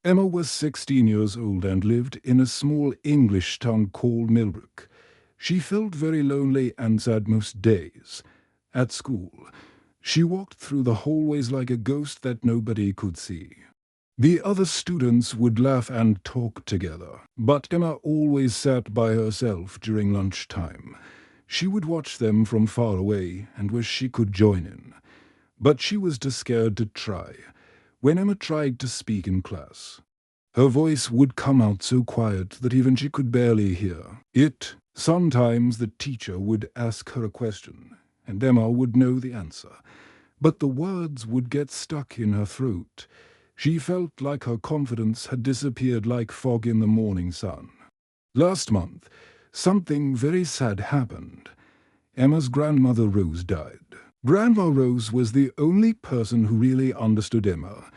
Emma was 16 years old and lived in a small English town called Millbrook. She felt very lonely and sad most days. At school, she walked through the hallways like a ghost that nobody could see. The other students would laugh and talk together, but Emma always sat by herself during lunchtime. She would watch them from far away and wish she could join in. But she was too scared to try. When Emma tried to speak in class, her voice would come out so quiet that even she could barely hear it. Sometimes the teacher would ask her a question, and Emma would know the answer, but the words would get stuck in her throat. She felt like her confidence had disappeared like fog in the morning sun. Last month, something very sad happened. Emma's grandmother Rose died. Grandma Rose was the only person who really understood Emma.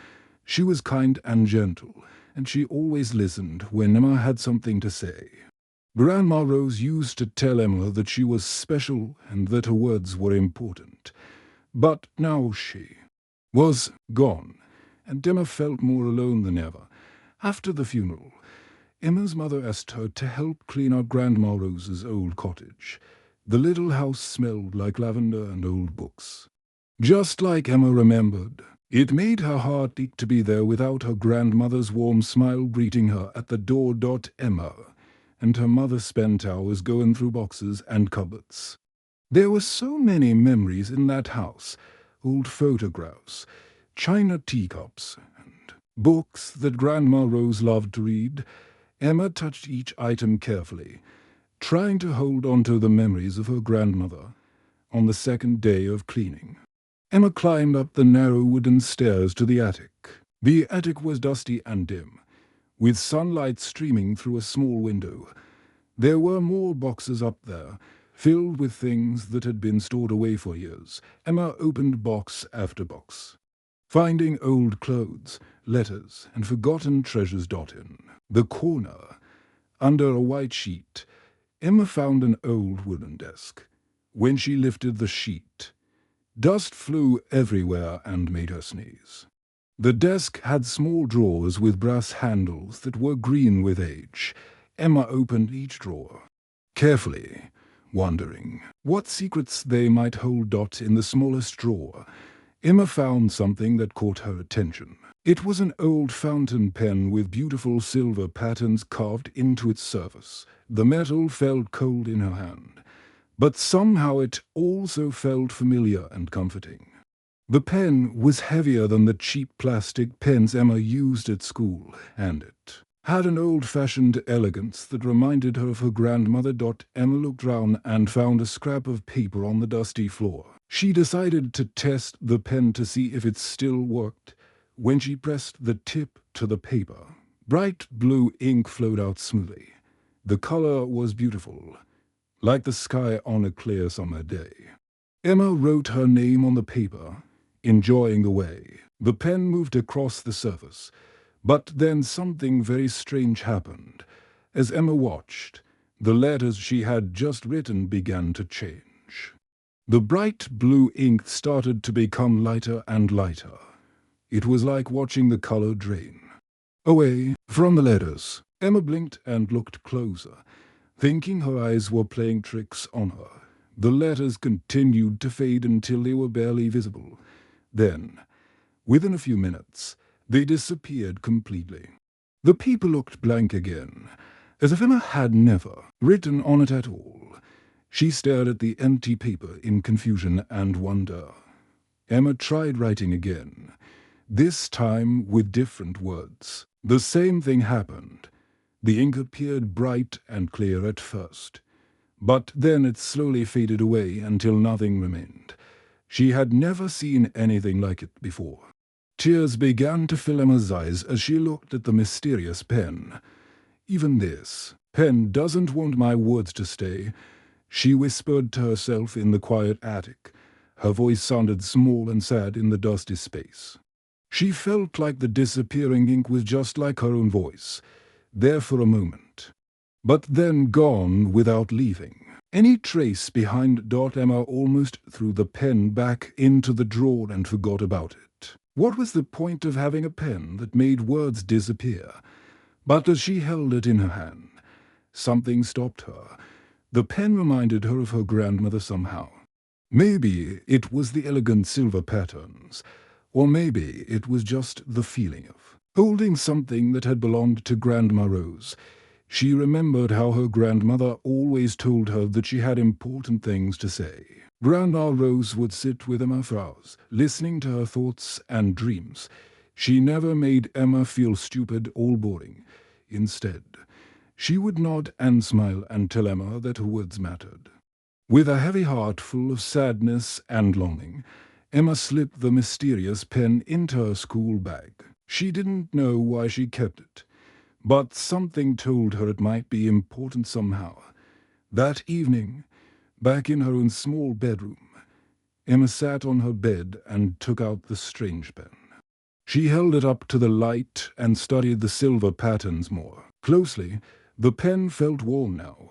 She was kind and gentle, and she always listened when Emma had something to say. Grandma Rose used to tell Emma that she was special and that her words were important. But now she was gone, and Emma felt more alone than ever. After the funeral, Emma's mother asked her to help clean out Grandma Rose's old cottage. The little house smelled like lavender and old books. Just like Emma remembered, it made her heart ache to be there without her grandmother's warm smile greeting her at the door. Emma and her mother spent hours going through boxes and cupboards. There were so many memories in that house, old photographs, china teacups, and books that Grandma Rose loved to read. Emma touched each item carefully, trying to hold on to the memories of her grandmother. On the second day of cleaning, Emma climbed up the narrow wooden stairs to the attic. The attic was dusty and dim, with sunlight streaming through a small window. There were more boxes up there, filled with things that had been stored away for years. Emma opened box after box, finding old clothes, letters, and forgotten treasures. In the corner, under a white sheet, Emma found an old wooden desk. When she lifted the sheet, dust flew everywhere and made her sneeze. The desk had small drawers with brass handles that were green with age. Emma opened each drawer carefully, wondering what secrets they might hold. In the smallest drawer, Emma found something that caught her attention. It was an old fountain pen with beautiful silver patterns carved into its surface. The metal felt cold in her hand, but somehow it also felt familiar and comforting. The pen was heavier than the cheap plastic pens Emma used at school, and it had an old-fashioned elegance that reminded her of her grandmother. Emma looked round and found a scrap of paper on the dusty floor. She decided to test the pen to see if it still worked. When she pressed the tip to the paper, bright blue ink flowed out smoothly. The color was beautiful, like the sky on a clear summer day. Emma wrote her name on the paper, enjoying the way the pen moved across the surface. But then something very strange happened. As Emma watched, the letters she had just written began to change. The bright blue ink started to become lighter and lighter. It was like watching the color drain away from the letters. Emma blinked and looked closer, thinking her eyes were playing tricks on her. The letters continued to fade until they were barely visible. Then, within a few minutes, they disappeared completely. The paper looked blank again, as if Emma had never written on it at all. She stared at the empty paper in confusion and wonder. Emma tried writing again, this time with different words. The same thing happened. The ink appeared bright and clear at first, but then it slowly faded away until nothing remained. She had never seen anything like it before. Tears began to fill Emma's eyes as she looked at the mysterious pen. "Even this pen doesn't want my words to stay," she whispered to herself in the quiet attic. Her voice sounded small and sad in the dusty space. She felt like the disappearing ink was just like her own voice, there for a moment, but then gone without leaving any trace behind. Emma almost threw the pen back into the drawer and forgot about it. What was the point of having a pen that made words disappear? But as she held it in her hand, something stopped her. The pen reminded her of her grandmother somehow. Maybe it was the elegant silver patterns, or maybe it was just the feeling of holding something that had belonged to Grandma Rose. She remembered how her grandmother always told her that she had important things to say. Grandma Rose would sit with Emma for hours, listening to her thoughts and dreams. She never made Emma feel stupid or boring. Instead, she would nod and smile and tell Emma that her words mattered. With a heavy heart full of sadness and longing, Emma slipped the mysterious pen into her school bag. She didn't know why she kept it, but something told her it might be important somehow. That evening, back in her own small bedroom, Emma sat on her bed and took out the strange pen. She held it up to the light and studied the silver patterns more closely. The pen felt warm now,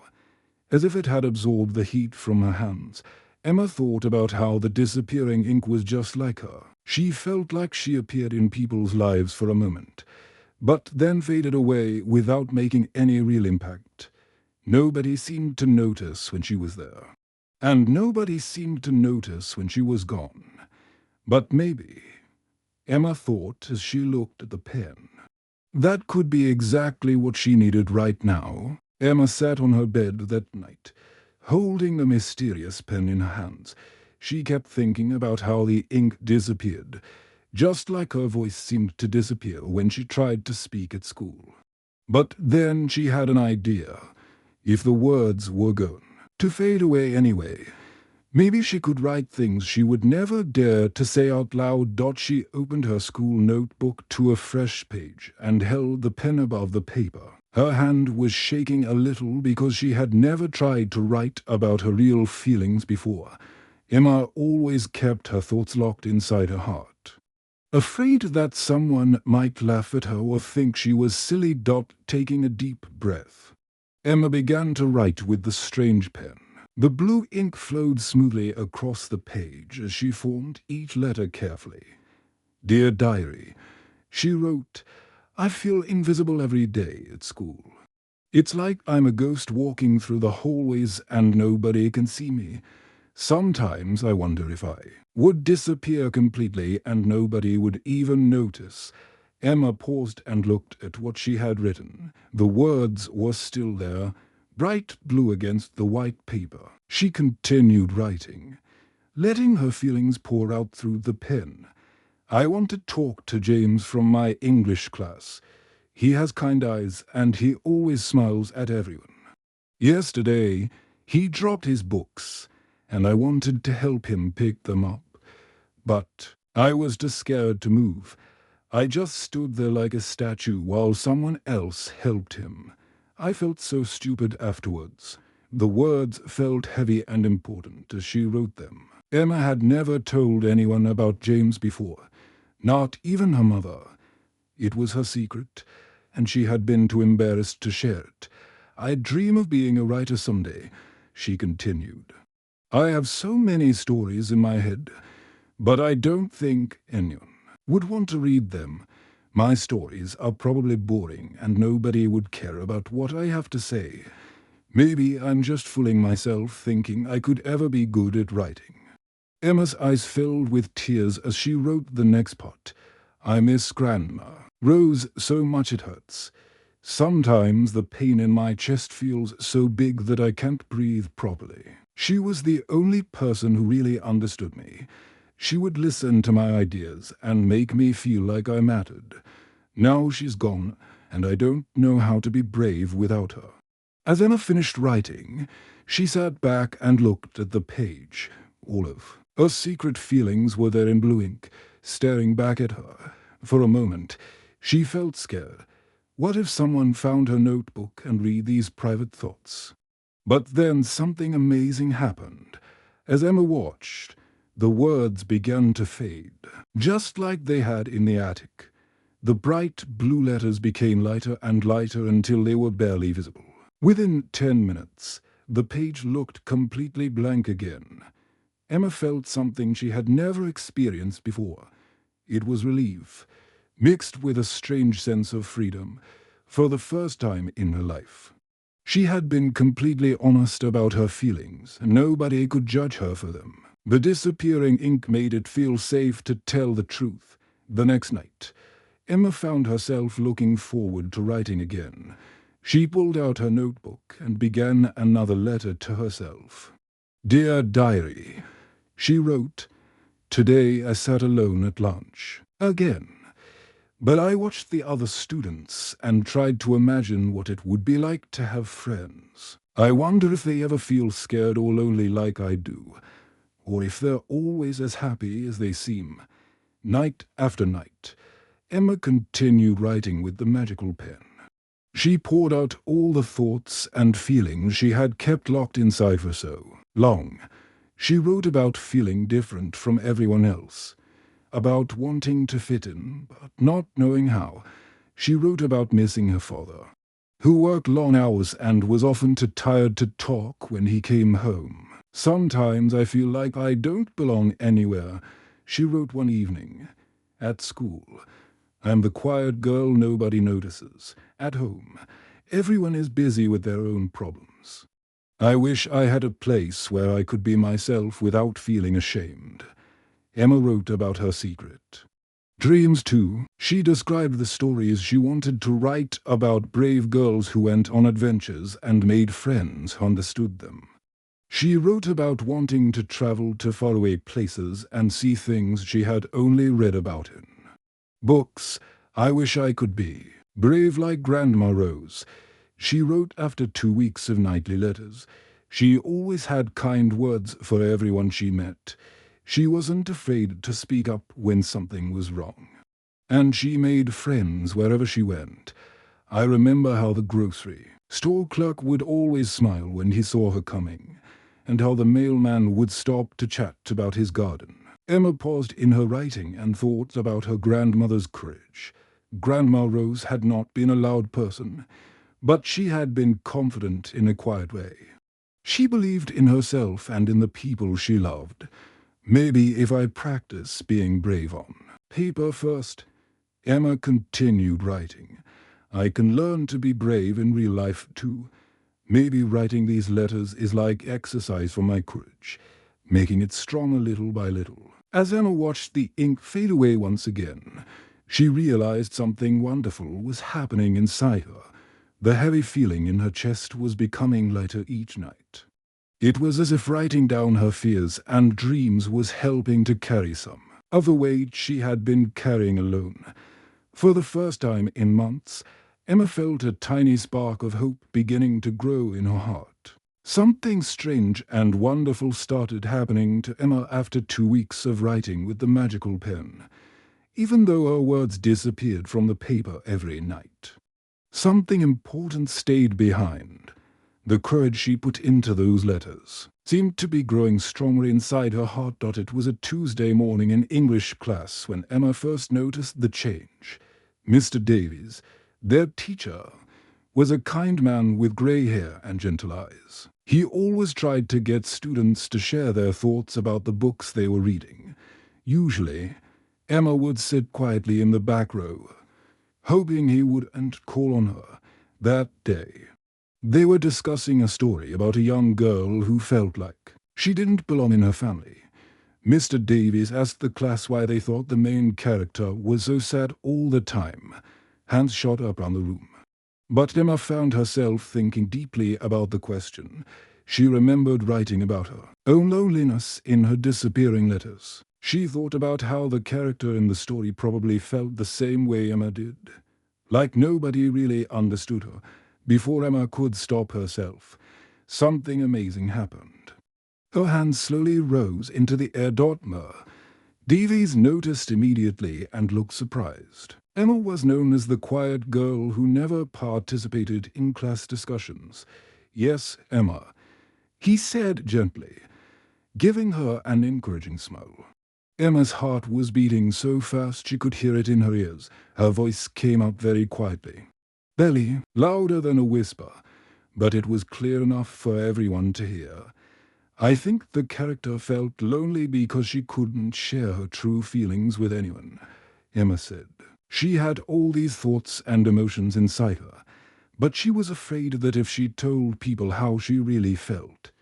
as if it had absorbed the heat from her hands. Emma thought about how the disappearing ink was just like her. She felt like she appeared in people's lives for a moment, but then faded away without making any real impact. Nobody seemed to notice when she was there, and nobody seemed to notice when she was gone. But maybe, Emma thought as she looked at the pen, that could be exactly what she needed right now. Emma sat on her bed that night, holding the mysterious pen in her hands. She kept thinking about how the ink disappeared, just like her voice seemed to disappear when she tried to speak at school. But then she had an idea. If the words were going to fade away anyway, maybe she could write things she would never dare to say out loud. She opened her school notebook to a fresh page and held the pen above the paper. Her hand was shaking a little because she had never tried to write about her real feelings before. Emma always kept her thoughts locked inside her heart, afraid that someone might laugh at her or think she was silly. Taking a deep breath, Emma began to write with the strange pen. The blue ink flowed smoothly across the page as she formed each letter carefully. "Dear Diary," she wrote, "I feel invisible every day at school. It's like I'm a ghost walking through the hallways and nobody can see me. Sometimes I wonder if I would disappear completely and nobody would even notice." Emma paused and looked at what she had written. The words were still there, bright blue against the white paper. She continued writing, letting her feelings pour out through the pen. "I want to talk to James from my English class. He has kind eyes and he always smiles at everyone. Yesterday, he dropped his books, and I wanted to help him pick them up. But I was too scared to move. I just stood there like a statue while someone else helped him. I felt so stupid afterwards." The words felt heavy and important as she wrote them. Emma had never told anyone about James before, not even her mother. It was her secret, and she had been too embarrassed to share it. "I dream of being a writer someday," she continued. "I have so many stories in my head, but I don't think anyone would want to read them. My stories are probably boring and nobody would care about what I have to say. Maybe I'm just fooling myself thinking I could ever be good at writing." Emma's eyes filled with tears as she wrote the next part. "I miss Grandma Rose so much it hurts. Sometimes the pain in my chest feels so big that I can't breathe properly. She was the only person who really understood me. She would listen to my ideas and make me feel like I mattered. Now she's gone, and I don't know how to be brave without her." As Emma finished writing, she sat back and looked at the page. All of her secret feelings were there in blue ink, staring back at her. For a moment, she felt scared. What if someone found her notebook and read these private thoughts? But then something amazing happened. As Emma watched, the words began to fade, just like they had in the attic. The bright blue letters became lighter and lighter until they were barely visible. Within 10 minutes, the page looked completely blank again. Emma felt something she had never experienced before. It was relief, mixed with a strange sense of freedom, for the first time in her life. She had been completely honest about her feelings, and nobody could judge her for them. The disappearing ink made it feel safe to tell the truth. The next night, Emma found herself looking forward to writing again. She pulled out her notebook and began another letter to herself. "Dear Diary," she wrote, "today I sat alone at lunch. Again. But I watched the other students and tried to imagine what it would be like to have friends. I wonder if they ever feel scared or lonely like I do, or if they're always as happy as they seem." Night after night, Emma continued writing with the magical pen. She poured out all the thoughts and feelings she had kept locked inside for so long. She wrote about feeling different from everyone else, about wanting to fit in, but not knowing how. She wrote about missing her father, who worked long hours and was often too tired to talk when he came home. "Sometimes I feel like I don't belong anywhere," she wrote one evening. "At school, I'm the quiet girl nobody notices. At home, everyone is busy with their own problems. I wish I had a place where I could be myself without feeling ashamed." Emma wrote about her secret. Dreams too. She described the stories she wanted to write about brave girls who went on adventures and made friends who understood them. She wrote about wanting to travel to faraway places and see things she had only read about in books. "I wish I could be brave like Grandma Rose," she wrote after 2 weeks of nightly letters. She always had kind words for everyone she met. She wasn't afraid to speak up when something was wrong. And she made friends wherever she went. I remember how the grocery store clerk would always smile when he saw her coming, and how the mailman would stop to chat about his garden. Emma paused in her writing and thought about her grandmother's courage. Grandma Rose had not been a loud person, but she had been confident in a quiet way. She believed in herself and in the people she loved. "Maybe if I practice being brave on paper first," Emma continued writing, "I can learn to be brave in real life too. Maybe writing these letters is like exercise for my courage, making it stronger little by little." As Emma watched the ink fade away once again, she realized something wonderful was happening inside her. The heavy feeling in her chest was becoming lighter each night. It was as if writing down her fears and dreams was helping to carry some of the weight she had been carrying alone. For the first time in months, Emma felt a tiny spark of hope beginning to grow in her heart. Something strange and wonderful started happening to Emma after 2 weeks of writing with the magical pen, even though her words disappeared from the paper every night. Something important stayed behind. The courage she put into those letters seemed to be growing stronger inside her heart. It was a Tuesday morning in English class when Emma first noticed the change. Mr. Davies, their teacher, was a kind man with grey hair and gentle eyes. He always tried to get students to share their thoughts about the books they were reading. Usually, Emma would sit quietly in the back row, hoping he wouldn't call on her. That day, they were discussing a story about a young girl who felt like she didn't belong in her family. Mr. Davies asked the class why they thought the main character was so sad all the time. Hands shot up around the room. But Emma found herself thinking deeply about the question. She remembered writing about her own loneliness in her disappearing letters. She thought about how the character in the story probably felt the same way Emma did. Like nobody really understood her. Before Emma could stop herself, something amazing happened. Her hands slowly rose into the air. Davies noticed immediately and looked surprised. Emma was known as the quiet girl who never participated in class discussions. "Yes, Emma," he said gently, giving her an encouraging smile. Emma's heart was beating so fast she could hear it in her ears. Her voice came out very quietly, barely louder than a whisper, but it was clear enough for everyone to hear. "I think the character felt lonely because she couldn't share her true feelings with anyone. Emma said. She had all these thoughts and emotions inside her, but she was afraid that if she told people how she really felt,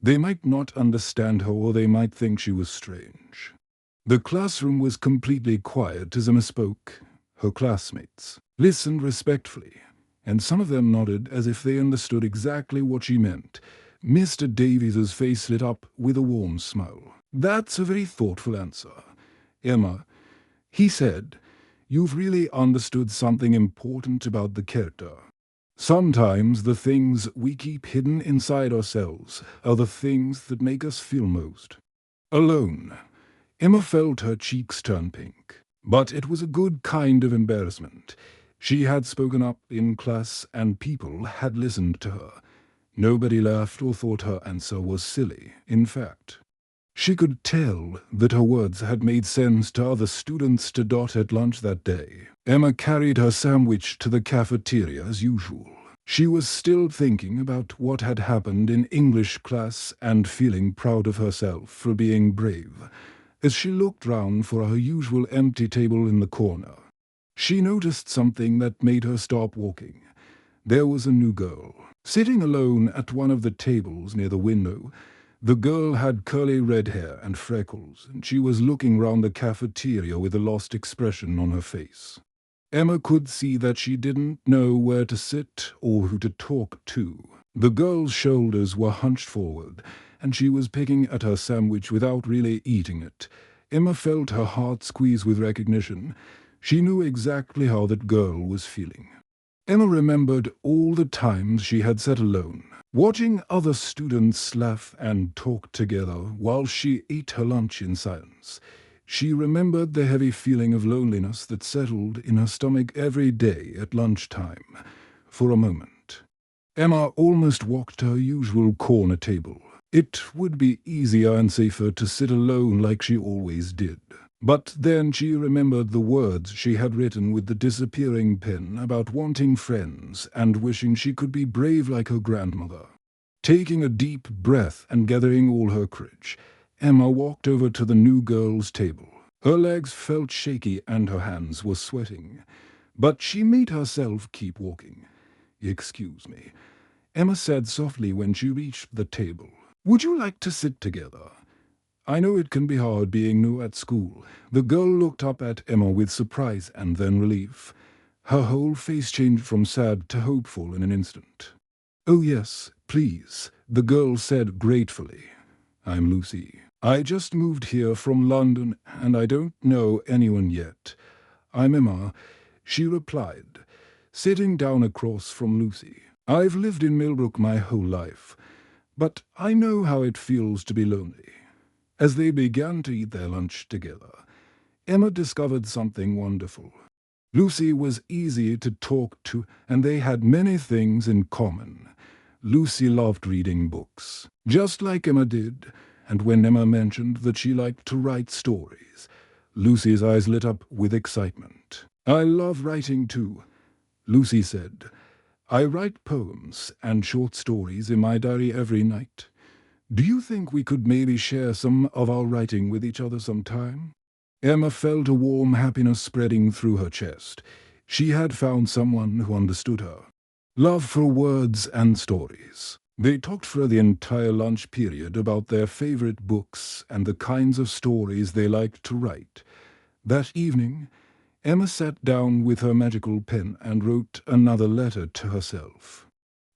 they might not understand her or they might think she was strange. The classroom was completely quiet as Emma spoke. Her classmates listened respectfully, and some of them nodded as if they understood exactly what she meant. Mr. Davies's face lit up with a warm smile. "That's a very thoughtful answer, Emma," he said. "You've really understood something important about the character. Sometimes the things we keep hidden inside ourselves are the things that make us feel most alone." Emma felt her cheeks turn pink, but it was a good kind of embarrassment. She had spoken up in class and people had listened to her. Nobody laughed or thought her answer was silly. In fact, she could tell that her words had made sense to other students to dot at lunch that day. Emma carried her sandwich to the cafeteria as usual. She was still thinking about what had happened in English class and feeling proud of herself for being brave. As she looked round for her usual empty table in the corner, she noticed something that made her stop walking. There was a new girl, sitting alone at one of the tables near the window. The girl had curly red hair and freckles, and she was looking round the cafeteria with a lost expression on her face. Emma could see that she didn't know where to sit or who to talk to. The girl's shoulders were hunched forward, and she was picking at her sandwich without really eating it. Emma felt her heart squeeze with recognition. She knew exactly how that girl was feeling. Emma remembered all the times she had sat alone, watching other students laugh and talk together while she ate her lunch in silence. She remembered the heavy feeling of loneliness that settled in her stomach every day at lunchtime. For a moment, Emma almost walked to her usual corner table. It would be easier and safer to sit alone like she always did. But then she remembered the words she had written with the disappearing pen about wanting friends and wishing she could be brave like her grandmother. Taking a deep breath and gathering all her courage, Emma walked over to the new girl's table. Her legs felt shaky and her hands were sweating, but she made herself keep walking. "Excuse me," Emma said softly when she reached the table. "Would you like to sit together? I know it can be hard being new at school." The girl looked up at Emma with surprise and then relief. Her whole face changed from sad to hopeful in an instant. "Oh yes, please," the girl said gratefully. "I'm Lucy. I just moved here from London and I don't know anyone yet." "I'm Emma," she replied, sitting down across from Lucy. "I've lived in Millbrook my whole life, but I know how it feels to be lonely." As they began to eat their lunch together, Emma discovered something wonderful. Lucy was easy to talk to, and they had many things in common. Lucy loved reading books, just like Emma did, and when Emma mentioned that she liked to write stories, Lucy's eyes lit up with excitement. "I love writing too," Lucy said. "I write poems and short stories in my diary every night. Do you think we could maybe share some of our writing with each other sometime?" Emma felt a warm happiness spreading through her chest. She had found someone who understood her. Love for words and stories. They talked for the entire lunch period about their favorite books and the kinds of stories they liked to write. That evening, Emma sat down with her magical pen and wrote another letter to herself.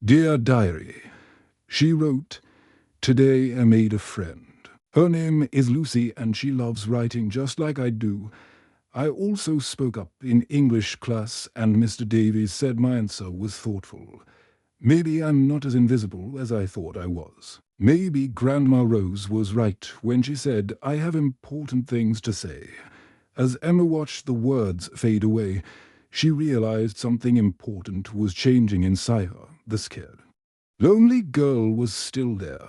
"Dear Diary," she wrote, "today I made a friend. Her name is Lucy and she loves writing just like I do. I also spoke up in English class and Mr. Davies said my answer was thoughtful. Maybe I'm not as invisible as I thought I was. Maybe Grandma Rose was right when she said I have important things to say." As Emma watched the words fade away, she realized something important was changing inside her. The scared, lonely girl was still there.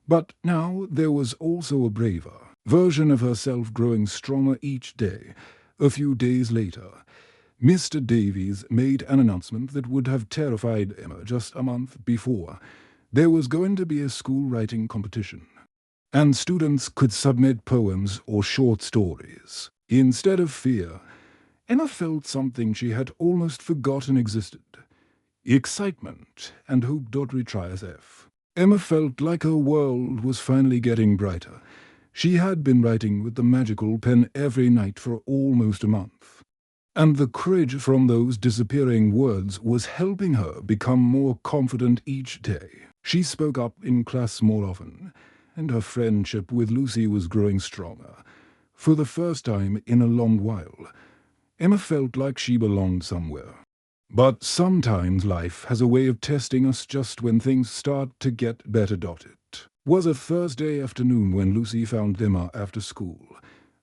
But now there was also a braver version of herself growing stronger each day. A few days later, Mr. Davies made an announcement that would have terrified Emma just a month before. There was going to be a school writing competition, and students could submit poems or short stories. Instead of fear, Emma felt something she had almost forgotten existed. Excitement and hope Dodry try as F. Emma felt like her world was finally getting brighter. She had been writing with the magical pen every night for almost a month. And the courage from those disappearing words was helping her become more confident each day. She spoke up in class more often, and her friendship with Lucy was growing stronger. For the first time in a long while, Emma felt like she belonged somewhere. But sometimes life has a way of testing us just when things start to get better. It was a Thursday afternoon when Lucy found Emma after school.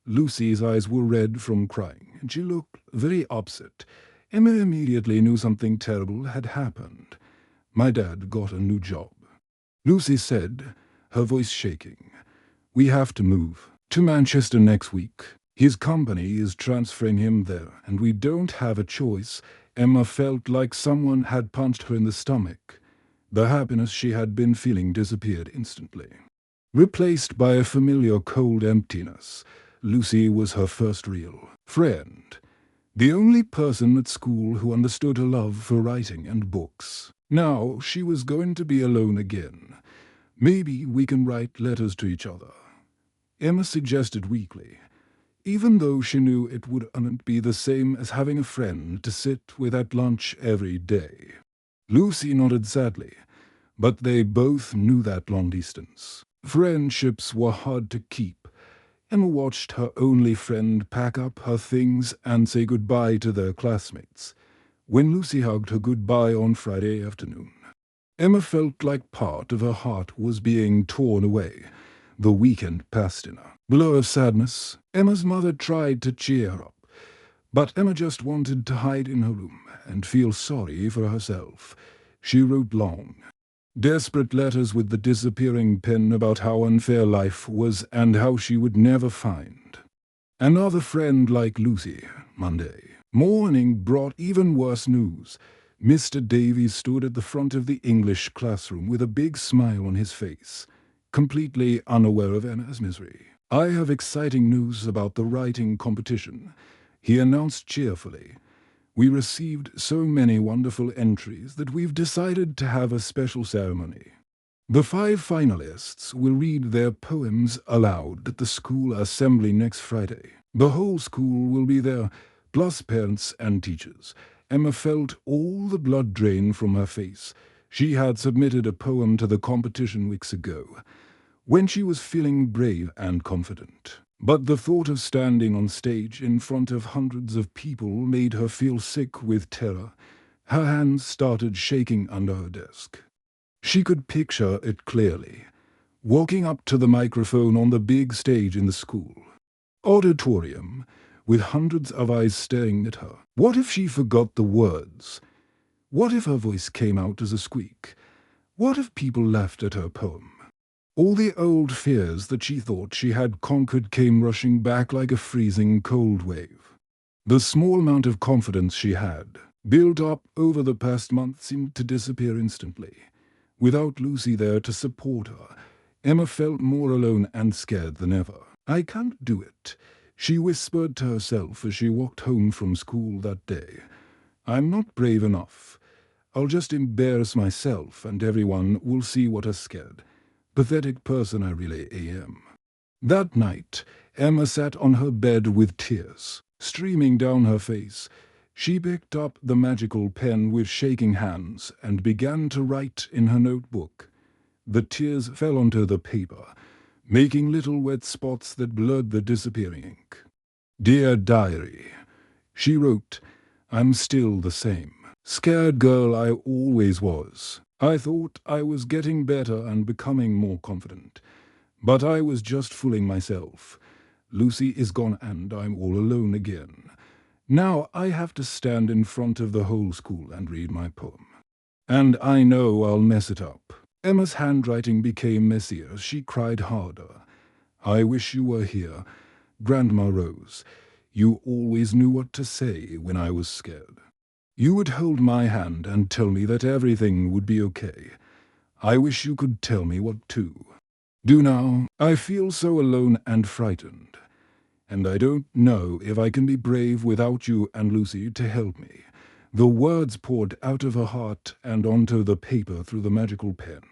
Lucy's eyes were red from crying, and she looked very upset. Emma immediately knew something terrible had happened. "My dad got a new job," Lucy said, her voice shaking. "We have to move to Manchester next week. His company is transferring him there, and we don't have a choice." Emma felt like someone had punched her in the stomach. The happiness she had been feeling disappeared instantly, replaced by a familiar cold emptiness. Lucy was her first real friend, the only person at school who understood her love for writing and books. Now she was going to be alone again. "Maybe we can write letters to each other," Emma suggested weakly, even though she knew it wouldn't be the same as having a friend to sit with at lunch every day. Lucy nodded sadly, but they both knew that long distance friendships were hard to keep. Emma watched her only friend pack up her things and say goodbye to their classmates. When Lucy hugged her goodbye on Friday afternoon, Emma felt like part of her heart was being torn away. The weekend passed in a blur of sadness. Emma's mother tried to cheer her up, but Emma just wanted to hide in her room and feel sorry for herself. She wrote long, desperate letters with the disappearing pen about how unfair life was and how she would never find another friend like Lucy. Monday morning brought even worse news. Mr. Davies stood at the front of the English classroom with a big smile on his face, completely unaware of Emma's misery. "I have exciting news about the writing competition," he announced cheerfully. "We received so many wonderful entries that we've decided to have a special ceremony. The 5 finalists will read their poems aloud at the school assembly next Friday. The whole school will be there, plus parents and teachers." Emma felt all the blood drain from her face. She had submitted a poem to the competition weeks ago, when she was feeling brave and confident. But the thought of standing on stage in front of hundreds of people made her feel sick with terror. Her hands started shaking under her desk. She could picture it clearly, walking up to the microphone on the big stage in the school auditorium, with hundreds of eyes staring at her. What if she forgot the words? What if her voice came out as a squeak? What if people laughed at her poem? All the old fears that she thought she had conquered came rushing back like a freezing cold wave. The small amount of confidence she had built up over the past month seemed to disappear instantly. Without Lucy there to support her, Emma felt more alone and scared than ever. "I can't do it," she whispered to herself as she walked home from school that day. "I'm not brave enough. I'll just embarrass myself and everyone will see what a scared, pathetic person I really am." That night, Emma sat on her bed with tears streaming down her face. She picked up the magical pen with shaking hands and began to write in her notebook. The tears fell onto the paper, making little wet spots that blurred the disappearing ink. "Dear Diary," she wrote, "I'm still the same scared girl I always was. I thought I was getting better and becoming more confident, but I was just fooling myself. Lucy is gone and I'm all alone again. Now I have to stand in front of the whole school and read my poem. And I know I'll mess it up." Emma's handwriting became messier as she cried harder. "I wish you were here, Grandma Rose. You always knew what to say when I was scared. You would hold my hand and tell me that everything would be okay. I wish you could tell me what to do now. I feel so alone and frightened. and I don't know if I can be brave without you and Lucy to help me." The words poured out of her heart and onto the paper through the magical pen.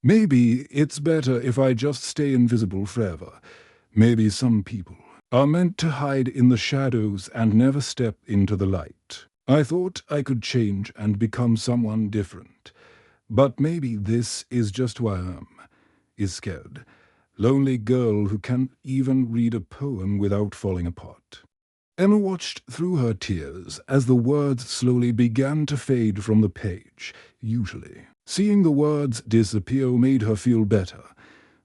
"Maybe it's better if I just stay invisible forever. Maybe some people are meant to hide in the shadows and never step into the light. I thought I could change and become someone different. But maybe this is just who I am. Is scared. Lonely girl who can't even read a poem without falling apart." Emma watched through her tears as the words slowly began to fade from the page. Usually, seeing the words disappear made her feel better.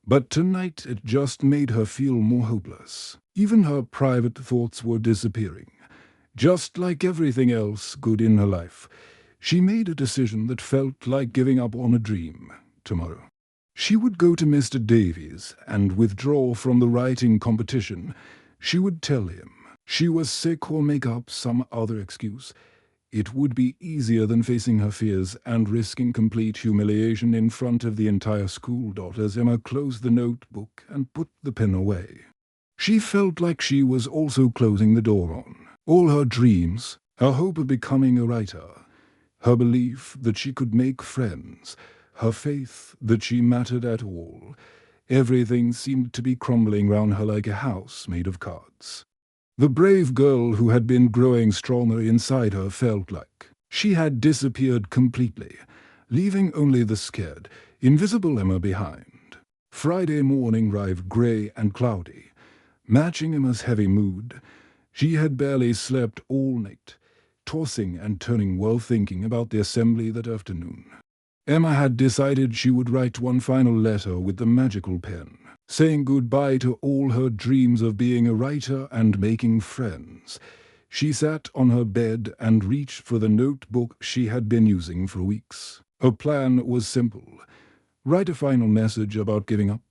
But tonight it just made her feel more hopeless. Even her private thoughts were disappearing. Just like everything else good in her life, she made a decision that felt like giving up on a dream. Tomorrow, she would go to Mr. Davies and withdraw from the writing competition. She would tell him she was sick or make up some other excuse. It would be easier than facing her fears and risking complete humiliation in front of the entire school. As Emma closed the notebook and put the pen away, she felt like she was also closing the door on all her dreams, her hope of becoming a writer, her belief that she could make friends, her faith that she mattered at all. Everything seemed to be crumbling round her like a house made of cards. The brave girl who had been growing stronger inside her felt like she had disappeared completely, leaving only the scared, invisible Emma behind. Friday morning arrived grey and cloudy, matching Emma's heavy mood. She had barely slept all night, tossing and turning while thinking about the assembly that afternoon. Emma had decided she would write one final letter with the magical pen, saying goodbye to all her dreams of being a writer and making friends. She sat on her bed and reached for the notebook she had been using for weeks. Her plan was simple: write a final message about giving up,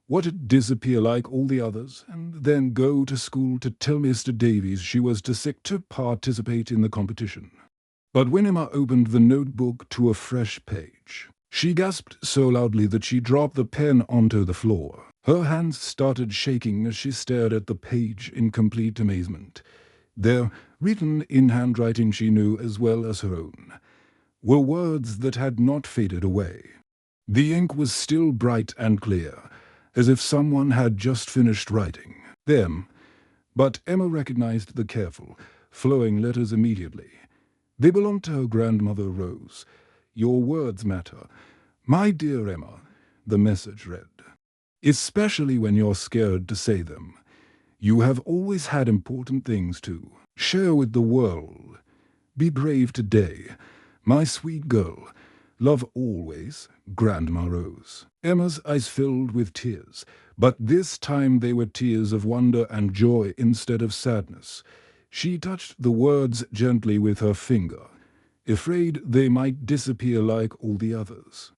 what it disappear like all the others, and then go to school to tell Mr. Davies she was too sick to participate in the competition. But when Emma opened the notebook to a fresh page, she gasped so loudly that she dropped the pen onto the floor. Her hands started shaking as she stared at the page in complete amazement. There, written in handwriting she knew as well as her own, were words that had not faded away. The ink was still bright and clear, as if someone had just finished writing them. But Emma recognized the careful, flowing letters immediately. They belonged to her grandmother Rose. "Your words matter. My dear Emma," the message read, "especially when you're scared to say them. You have always had important things to share with the world. Be brave today. My sweet girl. Love always, Grandma Rose." Emma's eyes filled with tears, but this time they were tears of wonder and joy instead of sadness. She touched the words gently with her finger, afraid they might disappear like all the others.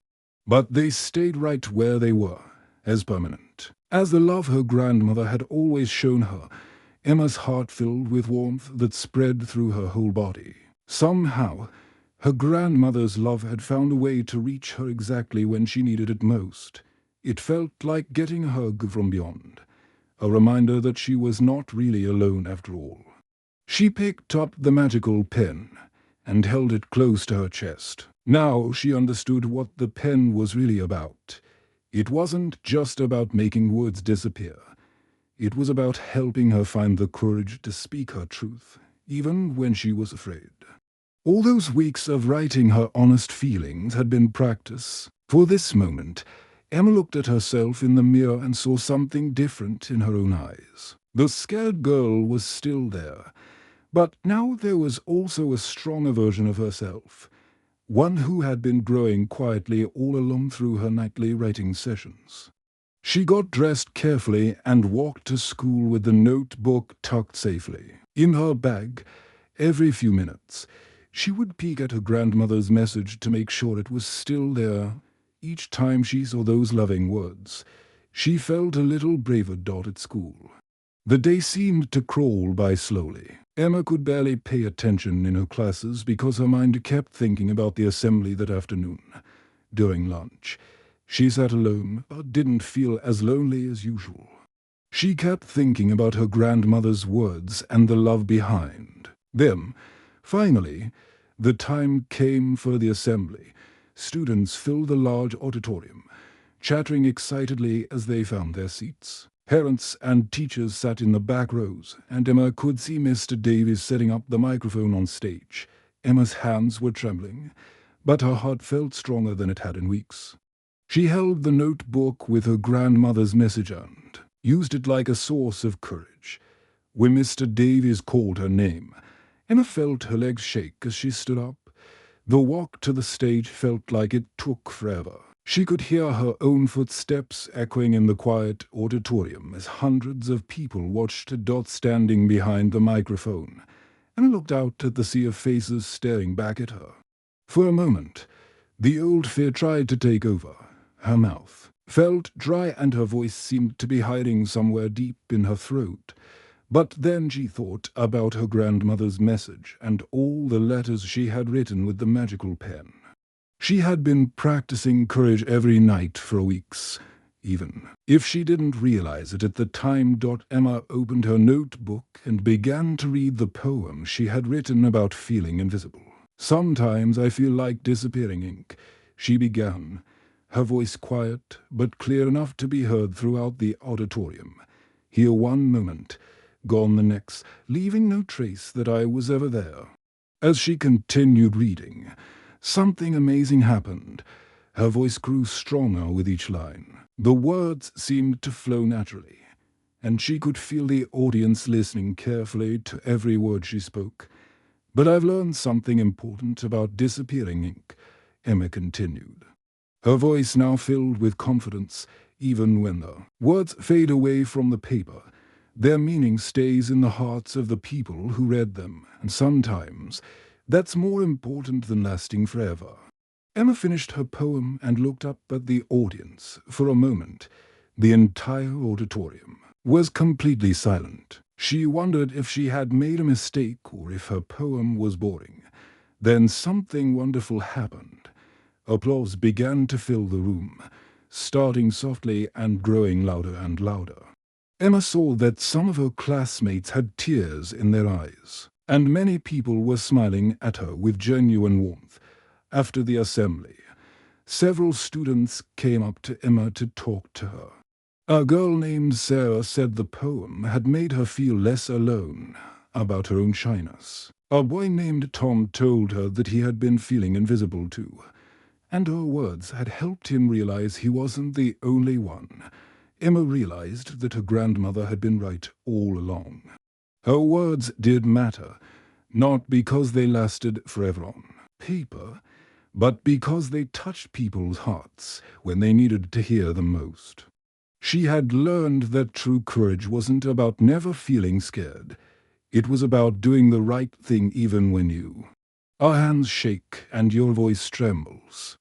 But they stayed right where they were, as permanent as the love her grandmother had always shown her. Emma's heart filled with warmth that spread through her whole body. Somehow, her grandmother's love had found a way to reach her exactly when she needed it most. It felt like getting a hug from beyond, a reminder that she was not really alone after all. She picked up the magical pen and held it close to her chest. Now she understood what the pen was really about. It wasn't just about making words disappear. It was about helping her find the courage to speak her truth, even when she was afraid. All those weeks of writing her honest feelings had been practice. For this moment, Emma looked at herself in the mirror and saw something different in her own eyes. The scared girl was still there, but now there was also a stronger version of herself, one who had been growing quietly all along through her nightly writing sessions. She got dressed carefully and walked to school with the notebook tucked safely in her bag. Every few minutes, she would peek at her grandmother's message to make sure it was still there. Each time she saw those loving words, she felt a little braver. At school, the day seemed to crawl by slowly. Emma could barely pay attention in her classes because her mind kept thinking about the assembly that afternoon. During lunch, she sat alone but didn't feel as lonely as usual. She kept thinking about her grandmother's words and the love behind them. Finally, the time came for the assembly. Students filled the large auditorium, chattering excitedly as they found their seats. Parents and teachers sat in the back rows, and Emma could see Mr. Davies setting up the microphone on stage. Emma's hands were trembling, but her heart felt stronger than it had in weeks. She held the notebook with her grandmother's message and used it like a source of courage. When Mr. Davies called her name, Emma felt her legs shake as she stood up. The walk to the stage felt like it took forever. She could hear her own footsteps echoing in the quiet auditorium as hundreds of people watched Dot standing behind the microphone. Emma looked out at the sea of faces staring back at her. For a moment, the old fear tried to take over. Her mouth felt dry and her voice seemed to be hiding somewhere deep in her throat. But then she thought about her grandmother's message and all the letters she had written with the magical pen. She had been practicing courage every night for weeks, even if she didn't realize it at the time. Emma opened her notebook and began to read the poem she had written about feeling invisible. "Sometimes I feel like disappearing, ink," she began, her voice quiet but clear enough to be heard throughout the auditorium. Here one moment, gone the next, leaving no trace that I was ever there. As she continued reading, something amazing happened. Her voice grew stronger with each line. The words seemed to flow naturally, and she could feel the audience listening carefully to every word she spoke. "But I've learned something important about disappearing, ink," Emma continued, her voice now filled with confidence. Even when the words fade away from the paper, their meaning stays in the hearts of the people who read them, and sometimes that's more important than lasting forever. Emma finished her poem and looked up at the audience. For a moment, the entire auditorium was completely silent. She wondered if she had made a mistake or if her poem was boring. Then something wonderful happened. Applause began to fill the room, starting softly and growing louder and louder. Emma saw that some of her classmates had tears in their eyes, and many people were smiling at her with genuine warmth. After the assembly, several students came up to Emma to talk to her. A girl named Sarah said the poem had made her feel less alone about her own shyness. A boy named Tom told her that he had been feeling invisible too, and her words had helped him realize he wasn't the only one. Emma realized that her grandmother had been right all along. Her words did matter, not because they lasted forever on paper, but because they touched people's hearts when they needed to hear them most. She had learned that true courage wasn't about never feeling scared. It was about doing the right thing even when our hands shake and your voice trembles.